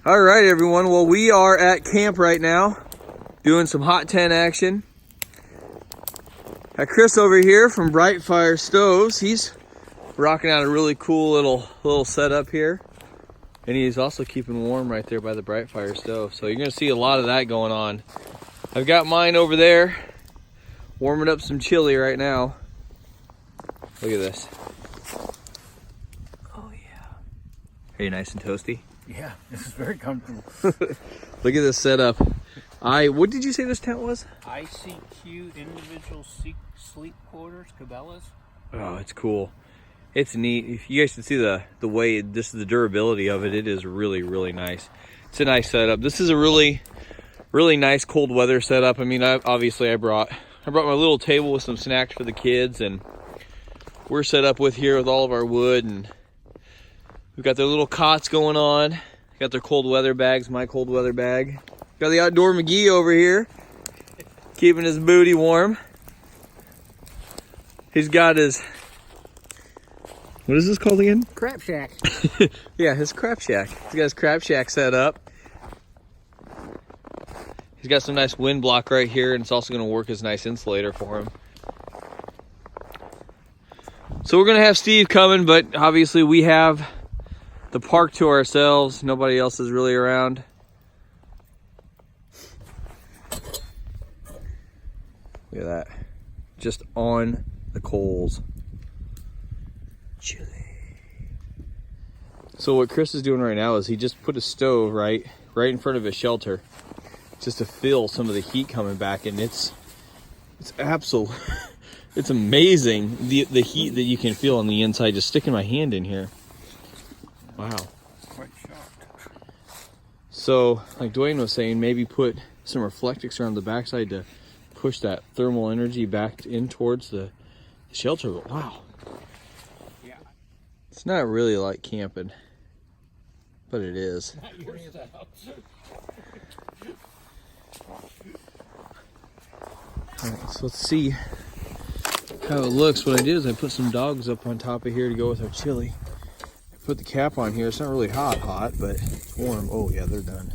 All right, everyone. Well, we are at camp right now, doing some hot tent action. Got Chris over here from BrightFire Stoves. He's rocking out a really cool little setup here, and he's also keeping warm right there by the BrightFire stove. So you're gonna see a lot of that going on. I've got mine over there, warming up some chili right now. Look at this. Oh yeah. Are you nice and toasty? Yeah, this is very comfortable. Look at this setup. What did you say this tent was? ICQ individual sleep quarters, Cabela's. Oh, it's cool. It's neat. If you guys can see the way this is the durability of it, it is really, really nice. It's a nice setup. This is a really, really nice cold weather setup. I mean, I brought my little table with some snacks for the kids, and we're set up here with all of our wood, and we've got their little cots going on. Got their cold weather bags, my cold weather bag. Got the Outdoor McGee over here, keeping his booty warm. He's got his, what is this called again? Crap shack. Yeah, his crap shack. He's got his crap shack set up. He's got some nice wind block right here, and it's also gonna work as a nice insulator for him. So we're gonna have Steve coming, but obviously we have the park to ourselves. Nobody else is really around. Look at that. Just on the coals. Chili. So what Chris is doing right now is he just put a stove right in front of his shelter, just to feel some of the heat coming back, and it's absolute. It's amazing the heat that you can feel on the inside. Just sticking my hand in here. Wow. Quite shocked. So, like Dwayne was saying, maybe put some reflectix around the backside to push that thermal energy back in towards the shelter. But wow. Yeah. It's not really like camping, but it is. Not your style. Alright, so let's see how it looks. What I did is I put some dogs up on top of here to go with our chili. Put the cap on here. It's not really hot, but it's warm. Oh yeah, they're done.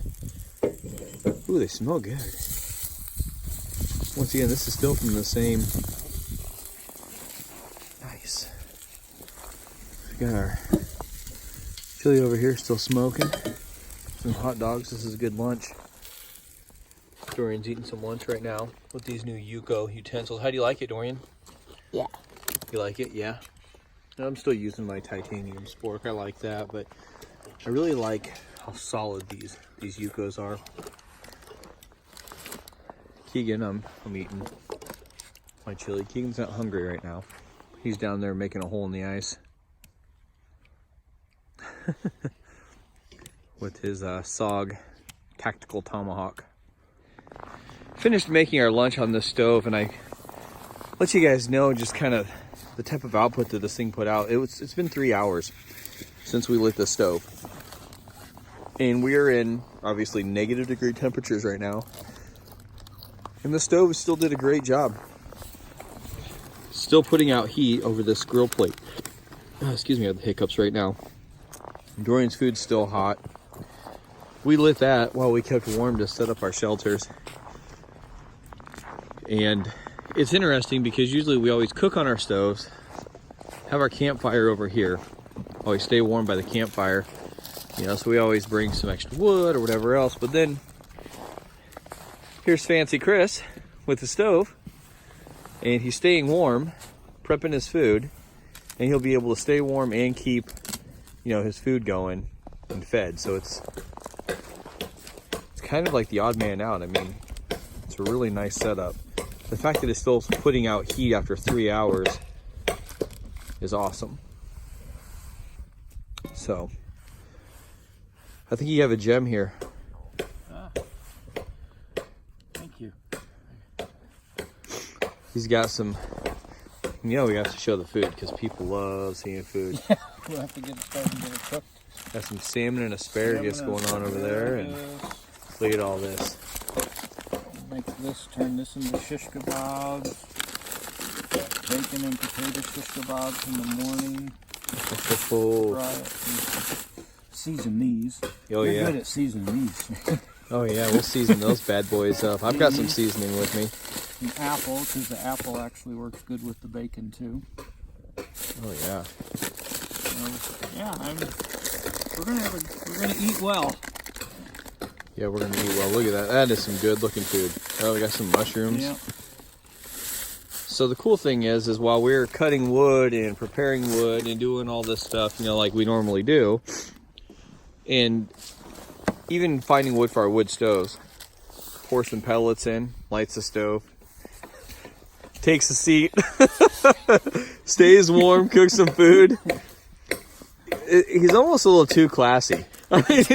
Ooh, they smell good. Once again, this is still from the same. Nice. We got our chili over here still smoking. Some hot dogs. This is a good lunch. Dorian's eating some lunch right now with these new Yuko utensils. How do you like it, Dorian? Yeah. You like it? Yeah. I'm still using my titanium spork. I like that, but I really like how solid these Yukos are. Keegan, I'm eating my chili. Keegan's not hungry right now. He's down there making a hole in the ice with his SOG tactical tomahawk. Finished making our lunch on this stove, and I let you guys know just kind of the type of output that this thing put out. It's been 3 hours since we lit the stove, and we are in obviously negative degree temperatures right now, and the stove still did a great job, still putting out heat over this grill plate. Excuse me, I have the hiccups right now. Dorian's food's still hot. We lit that while we kept warm to set up our shelters. And it's interesting because usually we always cook on our stoves, have our campfire over here, always stay warm by the campfire, you know, so we always bring some extra wood or whatever else. But then here's fancy Chris with the stove, and he's staying warm, prepping his food, and he'll be able to stay warm and keep, you know, his food going and fed. So it's kind of like the odd man out. I mean, it's a really nice setup. The fact that it's still putting out heat after 3 hours is awesome. So, I think you have a gem here. Thank you. He's got some, you know, we have to show the food because people love seeing food. Yeah, we'll have to get it started and get it cooked. Got some salmon and asparagus going on over there, and look at all this. Make this, turn this into shish kebabs. Bacon and potato shish kebabs in the morning. Oh. Fry it. season these. Oh, You're yeah. good at seasoning these. Oh yeah, we'll season those bad boys up. I've got some seasoning with me. And apple, because the apple actually works good with the bacon too. Oh yeah. So, yeah, we're gonna eat well. Yeah, we're gonna eat well. Look at that. That is some good looking food. Oh, we got some mushrooms. Yeah. So the cool thing is while we're cutting wood and preparing wood and doing all this stuff, you know, like we normally do, and even finding wood for our wood stoves, pour some pellets in, lights the stove, takes a seat, stays warm, cooks some food. He's almost a little too classy. I mean,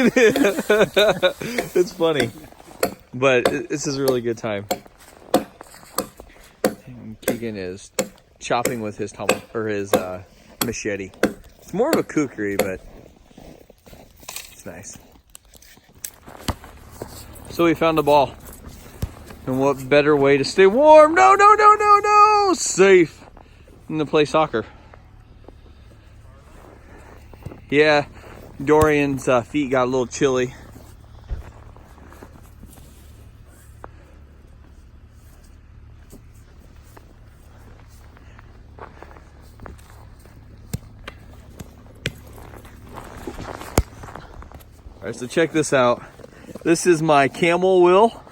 it's funny, but this is a really good time. And Keegan is chopping with his machete. It's more of a kukri, but it's nice. So we found a ball. And what better way to stay warm? No! Safe than to play soccer. Yeah, Dorian's feet got a little chilly. All right, so check this out. This is my camel wheel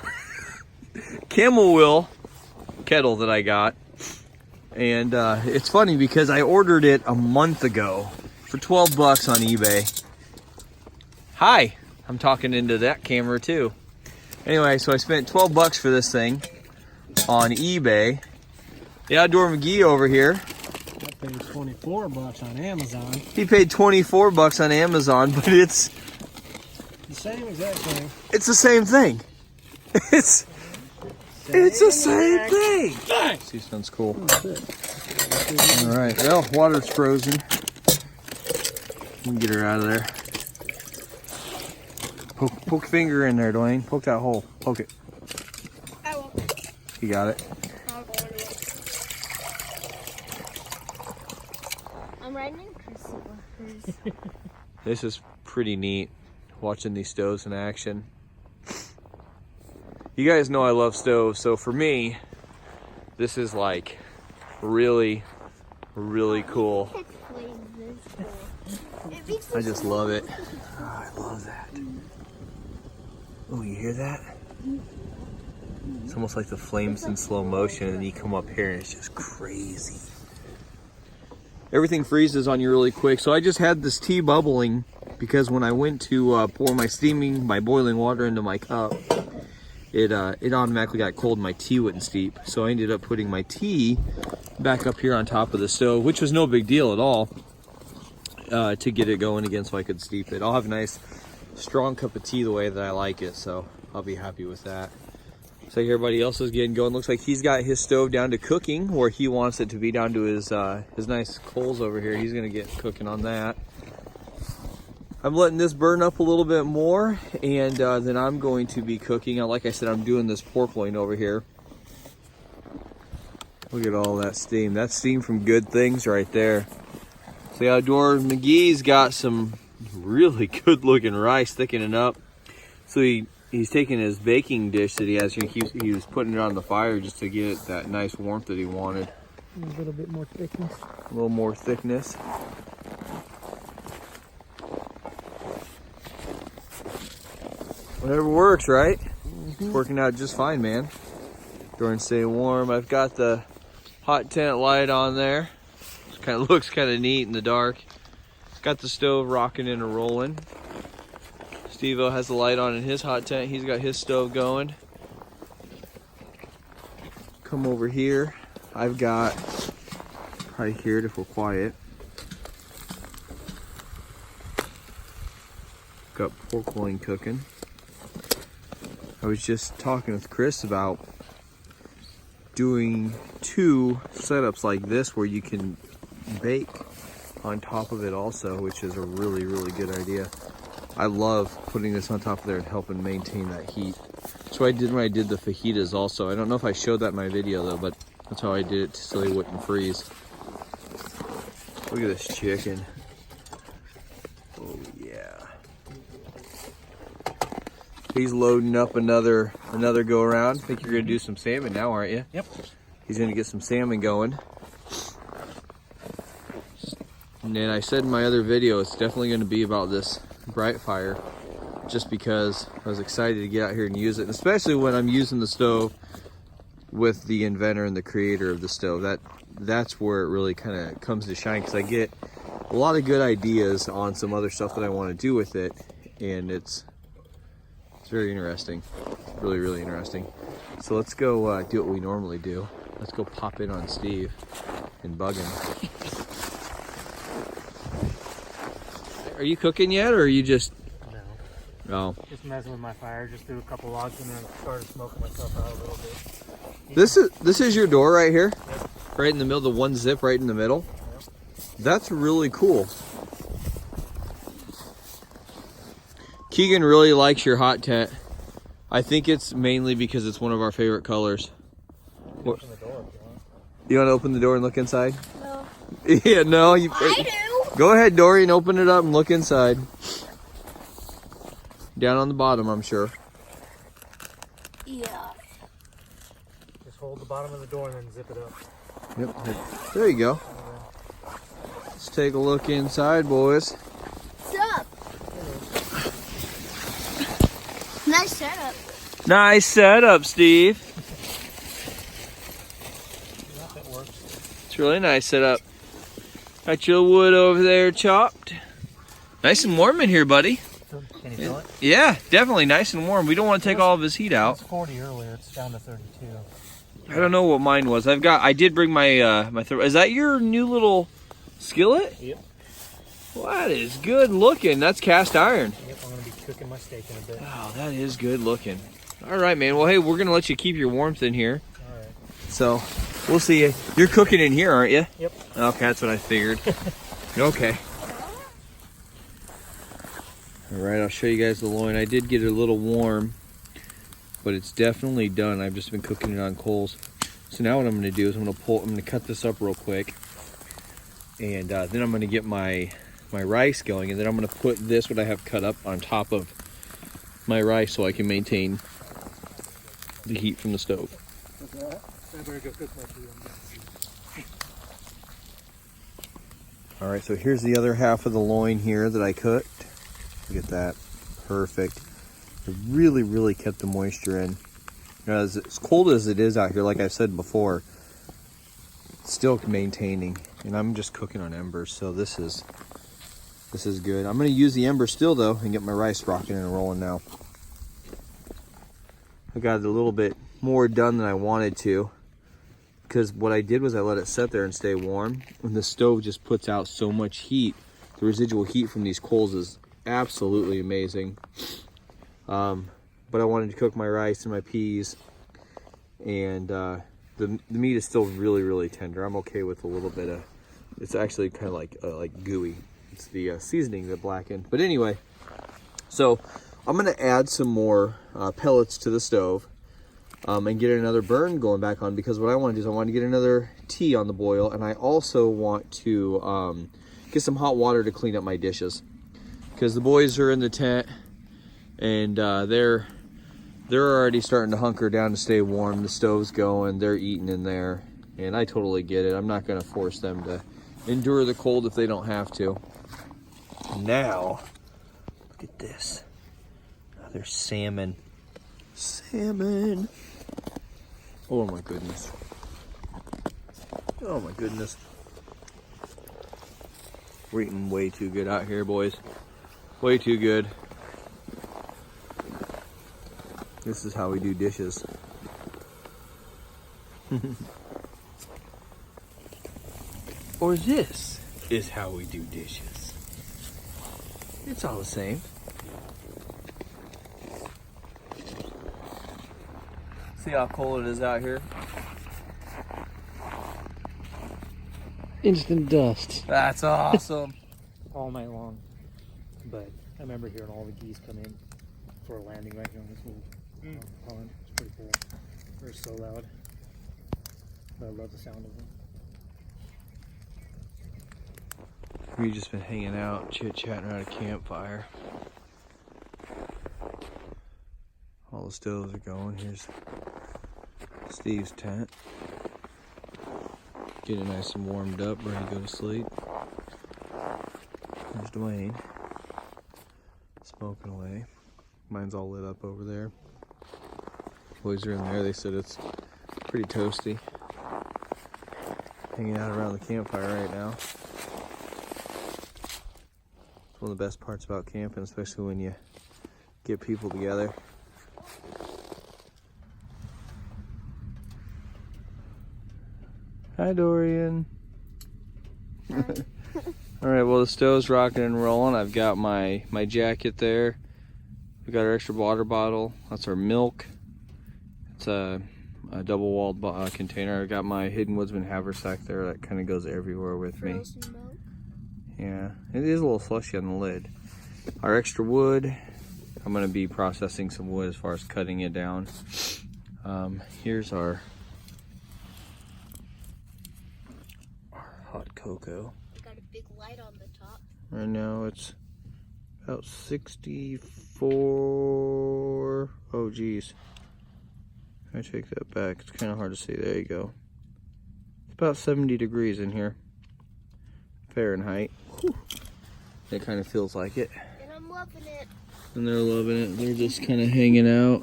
kettle that I got. And it's funny because I ordered it a month ago for 12 bucks on eBay. Hi, I'm talking into that camera too. Anyway, so I spent 12 bucks for this thing on eBay. The Outdoor McGee over here. I paid 24 bucks on Amazon. He paid 24 bucks on Amazon, but it's The same exact thing. it's the same thing. It's the same thing. Sea sounds cool. All right, well, water's frozen. We can get her out of there. Poke a finger in there, Dwayne. Poke that hole. Poke it. I won't. You got it. I'll go into it. I'm riding in Christmas. This is pretty neat, watching these stoves in action. You guys know I love stoves, so for me, this is like really, really cool. I just love it. Oh, I love that. Oh, you hear that? It's almost like the flames in slow motion, and then you come up here and it's just crazy. Everything freezes on you really quick, so I just had this tea bubbling because when I went to pour my boiling water into my cup, it automatically got cold and my tea wouldn't steep. So I ended up putting my tea back up here on top of the stove, which was no big deal at all, to get it going again so I could steep it. I'll have a nice strong cup of tea the way that I like it, so I'll be happy with that. So everybody else is getting going. Looks like he's got his stove down to cooking, where he wants it to be down to his nice coals over here. He's gonna get cooking on that. I'm letting this burn up a little bit more, and then I'm going to be cooking. Like I said, I'm doing this pork loin over here. Look at all that steam. That's steam from good things right there. So the Outdoor McGee's got some really good looking rice thickening up. So he's taking his baking dish that he has here. He was putting it on the fire just to get that nice warmth that he wanted. A little bit more thickness. A little more thickness. Whatever works, right? It's working out just fine, man. During stay warm. I've got the hot tent light on there. It kind of looks kind of neat in the dark. Got the stove rocking and rolling. Steve-O has the light on in his hot tent. He's got his stove going. Come over here. I've got, probably hear it if we're quiet. Got pork loin cooking. I was just talking with Chris about doing 2 setups like this where you can bake on top of it also, which is a really, really good idea. I love putting this on top of there and helping maintain that heat. That's what I did when I did the fajitas also. I don't know if I showed that in my video though, but that's how I did it so they wouldn't freeze. Look at this chicken. Oh yeah. He's loading up another go around. I think you're gonna do some salmon now, aren't you? Yep. He's gonna get some salmon going. And then I said in my other video, it's definitely gonna be about this BrightFire, just because I was excited to get out here and use it, and especially when I'm using the stove with the inventor and the creator of the stove. That's where it really kind of comes to shine, because I get a lot of good ideas on some other stuff that I want to do with it, and it's very interesting. Really, really interesting. So let's go do what we normally do. Let's go pop in on Steve and bug him. Are you cooking yet, or are you just... No. Oh. Just messing with my fire. Just threw a couple logs in there and started smoking myself out a little bit. This is your door right here? Yep. Right in the middle, the one zip right in the middle? Yep. That's really cool. Keegan really likes your hot tent. I think it's mainly because it's one of our favorite colors. Open the door if you want. You want to open the door and look inside? No. Yeah, no. I do. Go ahead, Dorian, open it up and look inside. Down on the bottom, I'm sure. Yeah. Just hold the bottom of the door and then zip it up. Yep. There you go. Let's take a look inside, boys. What's up? Nice setup. Nice setup, Steve. Yeah, it works. It's really nice setup. Got your wood over there chopped. Nice and warm in here, buddy. Can you feel it? Yeah, definitely nice and warm. We don't want to take all of his heat It out. was 40 earlier. It's down to 32. I don't know what mine was. I did bring my my Is that your new little skillet? Yep. Well, that is good looking. That's cast iron. Yep, I'm going to be cooking my steak in a bit. Wow, that is good looking. All right, man. Well, hey, we're going to let you keep your warmth in here. All right. So, we'll see you. You're cooking in here, aren't you? Yep. Okay, that's what I figured. Okay. All right, I'll show you guys the loin. I did get it a little warm, but it's definitely done. I've just been cooking it on coals. So now what I'm going to do is I'm going to cut this up real quick, and then I'm going to get my rice going, and then I'm going to put this, what I have cut up, on top of my rice so I can maintain the heat from the stove. I better go cook my food. All right, so here's the other half of the loin here that I cooked. Look at that, perfect. It really, really kept the moisture in. You know, as cold as it is out here, like I said before, it's still maintaining. And I'm just cooking on embers, so this is good. I'm gonna use the embers still though and get my rice rocking and rolling now. I got a little bit more done than I wanted to, because what I did was I let it sit there and stay warm, and the stove just puts out so much heat. The residual heat from these coals is absolutely amazing. But I wanted to cook my rice and my peas, and the meat is still really, really tender. I'm okay with a little bit of, it's actually kind of like gooey. It's the seasoning that blackened. But anyway, so I'm gonna add some more pellets to the stove and get another burn going back on, because what I want to do is I want to get another tea on the boil, and I also want to get some hot water to clean up my dishes, because the boys are in the tent and they're already starting to hunker down to stay warm. The stove's going, they're eating in there, and I totally get it. I'm not going to force them to endure the cold if they don't have to. Now, look at this. Another salmon. Salmon. Oh my goodness. Oh my goodness. We're eating way too good out here, boys. Way too good. This is how we do dishes. Or this is how we do dishes. It's all the same. See how cold it is out here? Instant dust. That's awesome. All night long. But I remember hearing all the geese come in for a landing right here on this little pond. It's pretty cool. They're so loud. But I love the sound of them. We've just been hanging out, chit-chatting around a campfire. the stoves are going. Here's Steve's tent. Getting nice and warmed up, ready to go to sleep. There's Dwayne. Smoking away. Mine's all lit up over there. Boys are in there. They said it's pretty toasty. Hanging out around the campfire right now. It's one of the best parts about camping, especially when you get people together. Hi, Dorian. All right, well, the stove's rocking and rolling. I've got my jacket there. We got our extra water bottle. That's our milk. It's a double-walled container. I got my Hidden Woodsman haversack there. That kind of goes everywhere with me. Frozen milk. Yeah, it is a little slushy on the lid. Our extra wood. I'm going to be processing some wood as far as cutting it down. Here's our hot cocoa. We got a big light on the top. Right now it's about 64. Oh geez. I take that back. It's kind of hard to see. There you go. It's about 70 degrees in here. Fahrenheit. Whew. It kind of feels like it. And I'm loving it. And they're loving it. They're just kind of hanging out.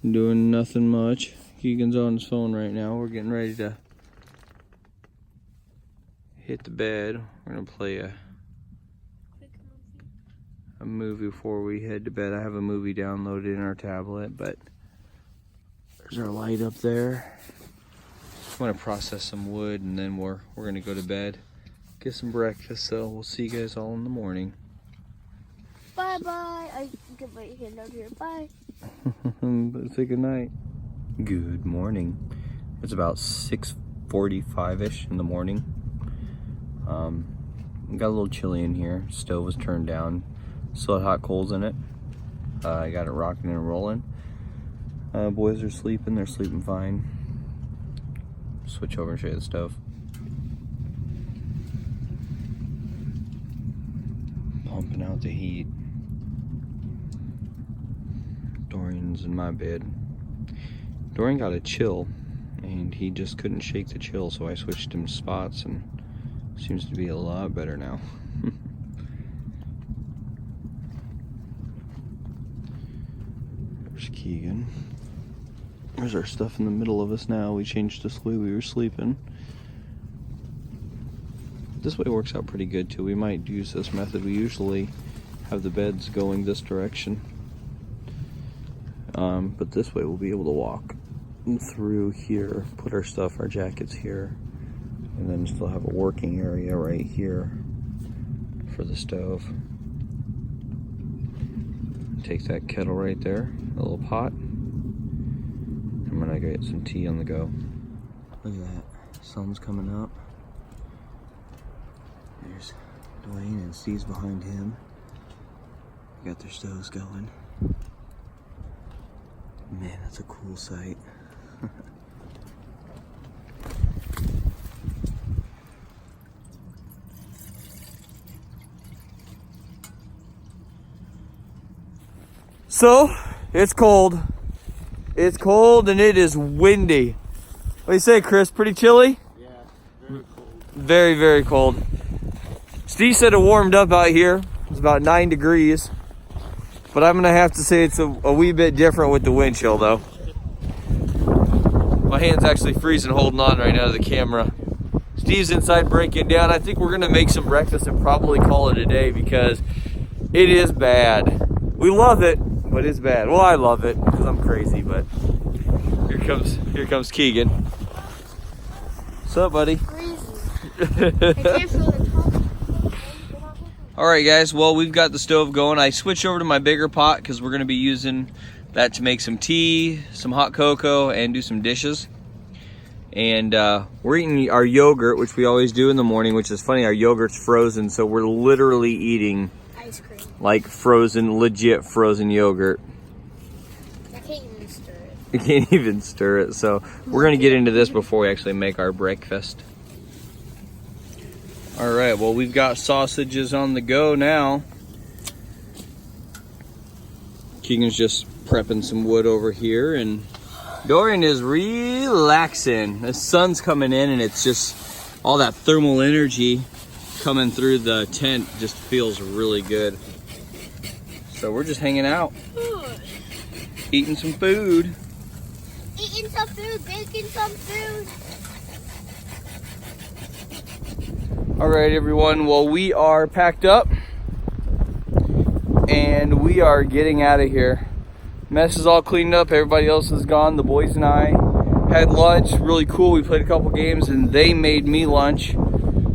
Doing nothing much. Keegan's on his phone right now. We're getting ready to hit the bed. We're gonna play a movie before we head to bed. I have a movie downloaded in our tablet, but there's our light up there. I want to process some wood and then we're gonna go to bed, get some breakfast. So we'll see you guys all in the morning. Bye bye. I get my hand out here. Bye. Say good night. Good morning. It's about 6:45ish in the morning. Got a little chilly in here. Stove was turned down. Still had hot coals in it. I got it rocking and rolling. Boys are sleeping. They're sleeping fine. Switch over and show you the stove. Pumping out the heat. Dorian's in my bed. Dorian got a chill and he just couldn't shake the chill, so I switched him spots and seems to be a lot better now. There's Keegan. There's our stuff in the middle of us now. We changed this way we were sleeping. This way works out pretty good too. We might use this method. We usually have the beds going this direction. But this way we'll be able to walk through here, put our stuff, our jackets here, and then still have a working area right here for the stove. Take that kettle right there, a little pot. I'm gonna get some tea on the go. Look at that, sun's coming up. There's Dwayne and Steve's behind him. They got their stoves going. Man, that's a cool sight. So, it's cold. It's cold and it is windy. What do you say, Chris? Pretty chilly? Yeah, very cold. Very, very cold. Steve said it warmed up out here. It's about 9 degrees. But I'm gonna have to say it's a wee bit different with the wind chill though. My hand's actually freezing holding on right now to the camera. Steve's inside breaking down. I think we're gonna make some breakfast and probably call it a day because it is bad. We love it, but it's bad. Well, I love it because I'm crazy, but here comes Keegan. What's up, buddy? Freezing. I can't feel the top. All right, guys, well, we've got the stove going. I switched over to my bigger pot because we're gonna be using that to make some tea, some hot cocoa, and do some dishes. And we're eating our yogurt, which we always do in the morning, which is funny, our yogurt's frozen, so we're literally eating Ice cream. like frozen, legit frozen yogurt. I can't even stir it. We can't even stir it, so we're gonna get into this before we actually make our breakfast. All right, well, we've got sausages on the go now. Keegan's just prepping some wood over here, and Dorian is relaxing. The sun's coming in, and it's just all that thermal energy coming through the tent just feels really good. So we're just hanging out, eating some food. Eating some food, baking some food. All right, everyone. Well, we are packed up, and we are getting out of here. Mess is all cleaned up. Everybody else is gone. The boys and I had lunch. Really cool. We played a couple games, and they made me lunch.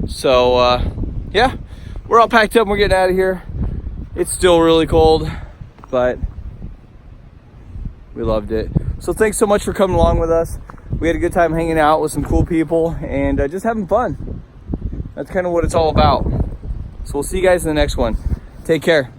So, yeah, we're all packed up and we're getting out of here. It's still really cold, but we loved it. So thanks so much for coming along with us. We had a good time hanging out with some cool people and just having fun. That's kind of what it's all about. So we'll see you guys in the next one. Take care.